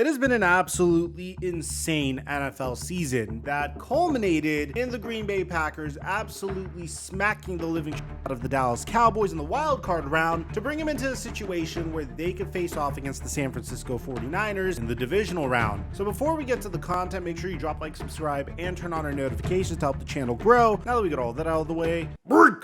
It has been an absolutely insane NFL season that culminated in the Green Bay Packers absolutely smacking the living shit out of the Dallas Cowboys in the wild card round to bring them into a situation where they could face off against the San Francisco 49ers in the divisional round. So before we get to the content, make sure you drop like, subscribe, and turn on our notifications to help the channel grow. Now that we got all that out of the way, break!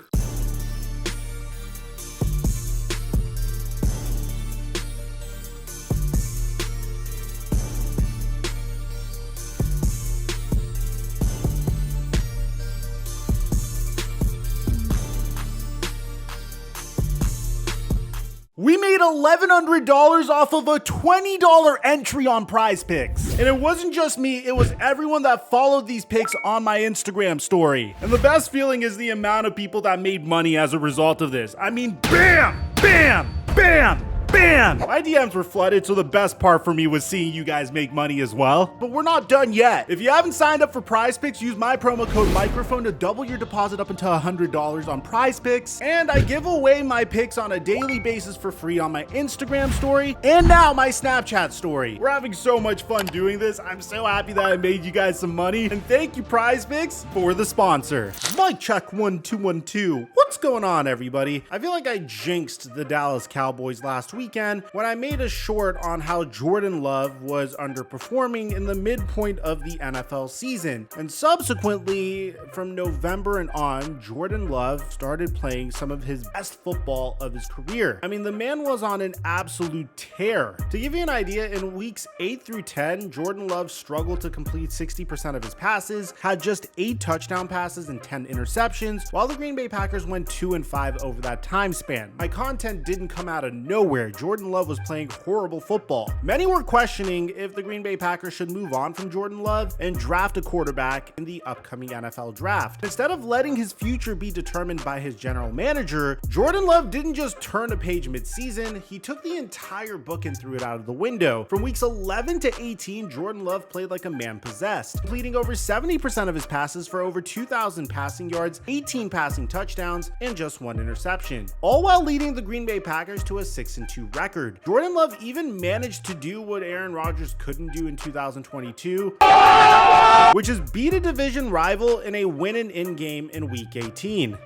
We made $1,100 off of a $20 entry on Prize Picks. And it wasn't just me, it was everyone that followed these picks on my Instagram story. And the best feeling is the amount of people that made money as a result of this. I mean, bam, bam, bam. Bam! My DMs were flooded, so the best part for me was seeing you guys make money as well. But we're not done yet. If you haven't signed up for Prize Picks, use my promo code Mikerophone to double your deposit up until $100 on Prize Picks. And I give away my picks on a daily basis for free on my Instagram story and now my Snapchat story. We're having so much fun doing this. I'm so happy that I made you guys some money. And thank you, Prize Picks, for the sponsor. Mic check 1 2 1 2. What's going on, everybody? I feel like I jinxed the Dallas Cowboys last weekend when I made a short on how Jordan Love was underperforming in the midpoint of the NFL season. And subsequently, from November and on, Jordan Love started playing some of his best football of his career. I mean, the man was on an absolute tear. To give you an idea, in weeks 8 through 10, Jordan Love struggled to complete 60% of his passes, had just 8 touchdown passes and 10 interceptions, while the Green Bay Packers went 2-5 over that time span. My content didn't come out of nowhere. Jordan Love was playing horrible football. Many were questioning if the Green Bay Packers should move on from Jordan Love and draft a quarterback in the upcoming NFL draft. Instead of letting his future be determined by his general manager, Jordan Love didn't just turn a page mid-season, he took the entire book and threw it out of the window. From weeks 11 to 18, Jordan Love played like a man possessed, completing over 70% of his passes for over 2,000 passing yards, 18 passing touchdowns, and just 1 interception, all while leading the Green Bay Packers to a 6-2 record. Jordan Love even managed to do what Aaron Rodgers couldn't do in 2022, which is beat a division rival in a win-and-in game in week 18.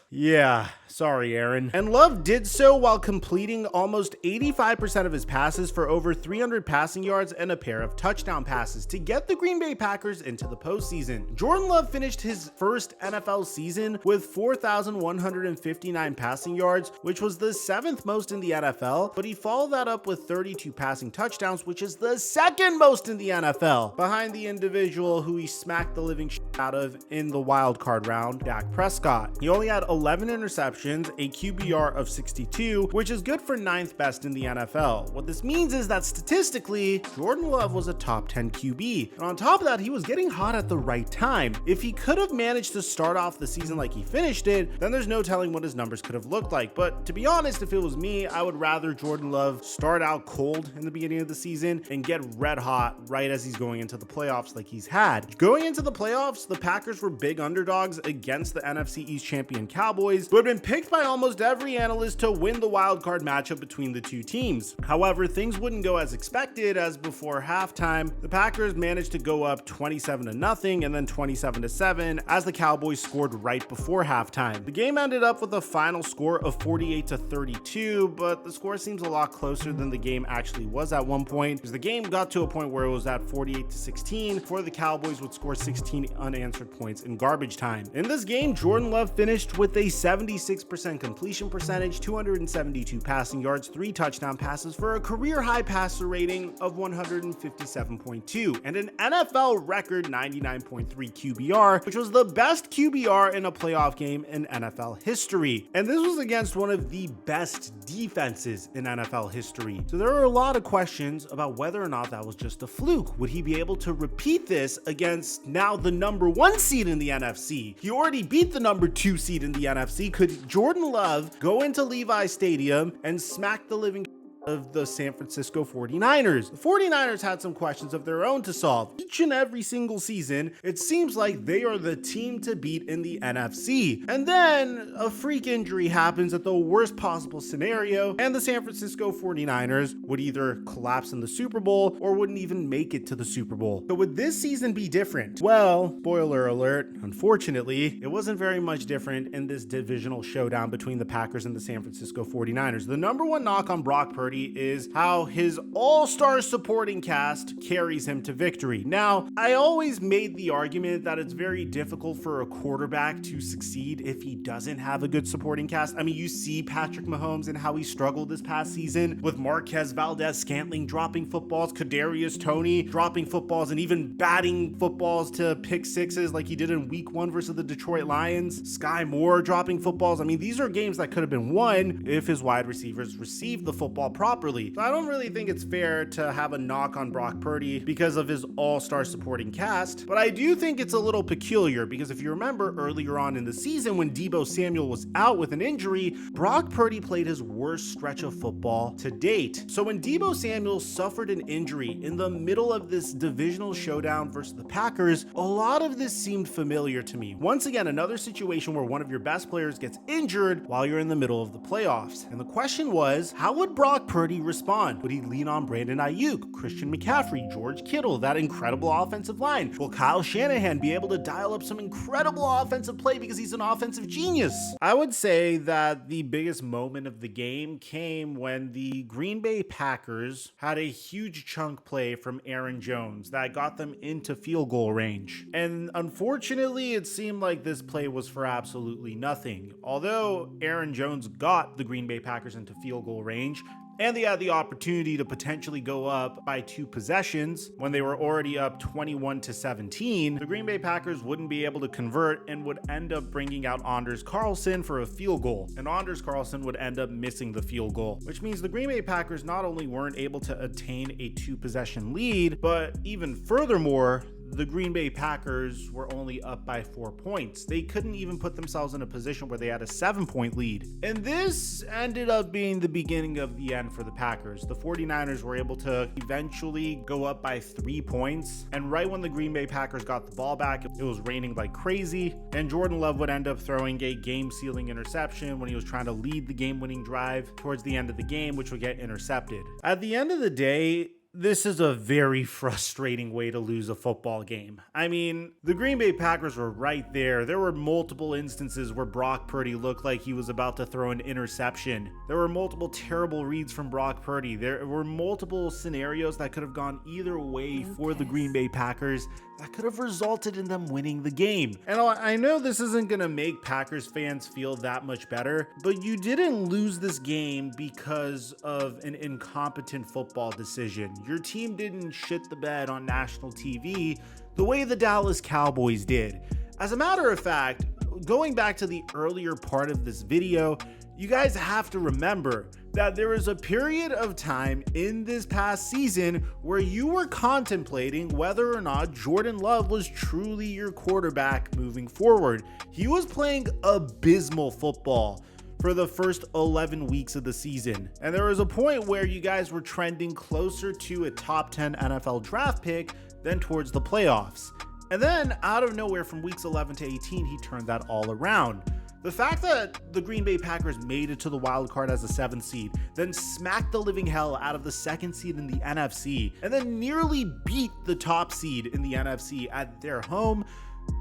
Yeah. Sorry, Aaron. And Love did so while completing almost 85% of his passes for over 300 passing yards and a pair of touchdown passes to get the Green Bay Packers into the postseason. Jordan Love finished his first NFL season with 4,159 passing yards, which was the 7th most in the NFL, but he followed that up with 32 passing touchdowns, which is the 2nd most in the NFL, behind the individual who he smacked the living shit out of in the wild card round, Dak Prescott. He only had 11 interceptions, a QBR of 62, which is good for 9th best in the NFL. What this means is that statistically, Jordan Love was a top 10 QB. And on top of that, he was getting hot at the right time. If he could have managed to start off the season like he finished it, then there's no telling what his numbers could have looked like. But to be honest, if it was me, I would rather Jordan Love start out cold in the beginning of the season and get red hot right as he's going into the playoffs like he's had. Going into the playoffs, the Packers were big underdogs against the NFC East champion Cowboys, who had been picked by almost every analyst to win the wildcard matchup between the two teams. However, things wouldn't go as expected, as before halftime, the Packers managed to go up 27-0 and then 27-7 as the Cowboys scored right before halftime. The game ended up with a final score of 48-32, but the score seems a lot closer than the game actually was at one point, because the game got to a point where it was at 48-16 before the Cowboys would score 16 unanswered points in garbage time. In this game, Jordan Love finished with a 76% completion percentage, 272 passing yards, 3 touchdown passes for a career-high passer rating of 157.2 and an NFL record 99.3 QBR, which was the best QBR in a playoff game in NFL history. And this was against one of the best defenses in NFL history. So there are a lot of questions about whether or not that was just a fluke. Would he be able to repeat this against now the number 1 seed in the NFC? He already beat the number 2 seed in the NFC. Could Jordan Love go into Levi Stadium and smack the living of the San Francisco 49ers. The 49ers had some questions of their own to solve. Each and every single season, it seems like they are the team to beat in the NFC. And then a freak injury happens at the worst possible scenario, and the San Francisco 49ers would either collapse in the Super Bowl or wouldn't even make it to the Super Bowl. So would this season be different? Well, spoiler alert, unfortunately, it wasn't very much different in this divisional showdown between the Packers and the San Francisco 49ers. The number one knock on Brock Purdy is how his all-star supporting cast carries him to victory. Now, I always made the argument that it's very difficult for a quarterback to succeed if he doesn't have a good supporting cast. I mean, you see Patrick Mahomes and how he struggled this past season with Marquez Valdez-Scantling dropping footballs, Kadarius Toney dropping footballs, and even batting footballs to pick sixes like he did in week 1 versus the Detroit Lions. Sky Moore dropping footballs. I mean, these are games that could have been won if his wide receivers received the football properly. So I don't really think it's fair to have a knock on Brock Purdy because of his all-star supporting cast, but I do think it's a little peculiar because if you remember earlier on in the season when Deebo Samuel was out with an injury, Brock Purdy played his worst stretch of football to date. So when Deebo Samuel suffered an injury in the middle of this divisional showdown versus the Packers, a lot of this seemed familiar to me. Once again, another situation where one of your best players gets injured while you're in the middle of the playoffs. And the question was, how would Brock Purdy respond? Would he lean on Brandon Ayuk, Christian McCaffrey, George Kittle, that incredible offensive line? Will Kyle Shanahan be able to dial up some incredible offensive play because he's an offensive genius? I would say that the biggest moment of the game came when the Green Bay Packers had a huge chunk play from Aaron Jones that got them into field goal range. And unfortunately, it seemed like this play was for absolutely nothing. Although Aaron Jones got the Green Bay Packers into field goal range, and they had the opportunity to potentially go up by 2 possessions when they were already up 21-17. The Green Bay Packers wouldn't be able to convert and would end up bringing out Anders Carlson for a field goal. And Anders Carlson would end up missing the field goal, which means the Green Bay Packers not only weren't able to attain a 2-possession lead, but even furthermore, the Green Bay Packers were only up by 4 points. They couldn't even put themselves in a position where they had a 7-point lead. And this ended up being the beginning of the end for the Packers. The 49ers were able to eventually go up by 3 points. And right when the Green Bay Packers got the ball back, it was raining like crazy. And Jordan Love would end up throwing a game-sealing interception when he was trying to lead the game-winning drive towards the end of the game, which would get intercepted. At the end of the day, this is a very frustrating way to lose a football game. I mean, the Green Bay Packers were right there. There were multiple instances where Brock Purdy looked like he was about to throw an interception. There were multiple terrible reads from Brock Purdy. There were multiple scenarios that could have gone either way for the Green Bay Packers that could have resulted in them winning the game. And I know this isn't going to make Packers fans feel that much better, but you didn't lose this game because of an incompetent football decision. Your team didn't shit the bed on national TV the way the Dallas Cowboys did. As a matter of fact, going back to the earlier part of this video, you guys have to remember that there was a period of time in this past season where you were contemplating whether or not Jordan Love was truly your quarterback moving forward. He was playing abysmal football for the first 11 weeks of the season. And there was a point where you guys were trending closer to a top 10 NFL draft pick than towards the playoffs. And then out of nowhere from weeks 11 to 18, he turned that all around. The fact that the Green Bay Packers made it to the wild card as a 7th seed, then smacked the living hell out of the 2nd seed in the NFC, and then nearly beat the top seed in the NFC at their home,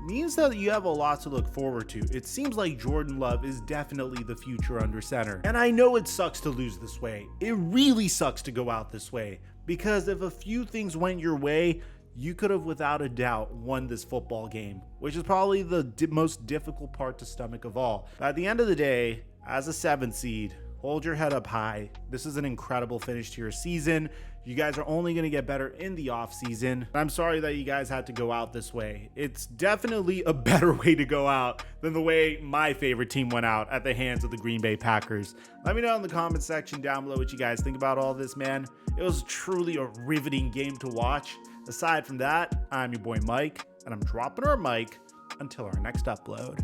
means that you have a lot to look forward to. It seems like Jordan Love is definitely the future under center. And I know it sucks to lose this way. It really sucks to go out this way, because if a few things went your way, you could have without a doubt won this football game, which is probably the most difficult part to stomach of all. But at the end of the day, as a 7th seed, hold your head up high. This is an incredible finish to your season. You guys are only going to get better in the offseason. I'm sorry that you guys had to go out this way. It's definitely a better way to go out than the way my favorite team went out at the hands of the Green Bay Packers. Let me know in the comment section down below what you guys think about all this, man. It was truly a riveting game to watch. Aside from that, I'm your boy Mike, and I'm dropping our mic until our next upload.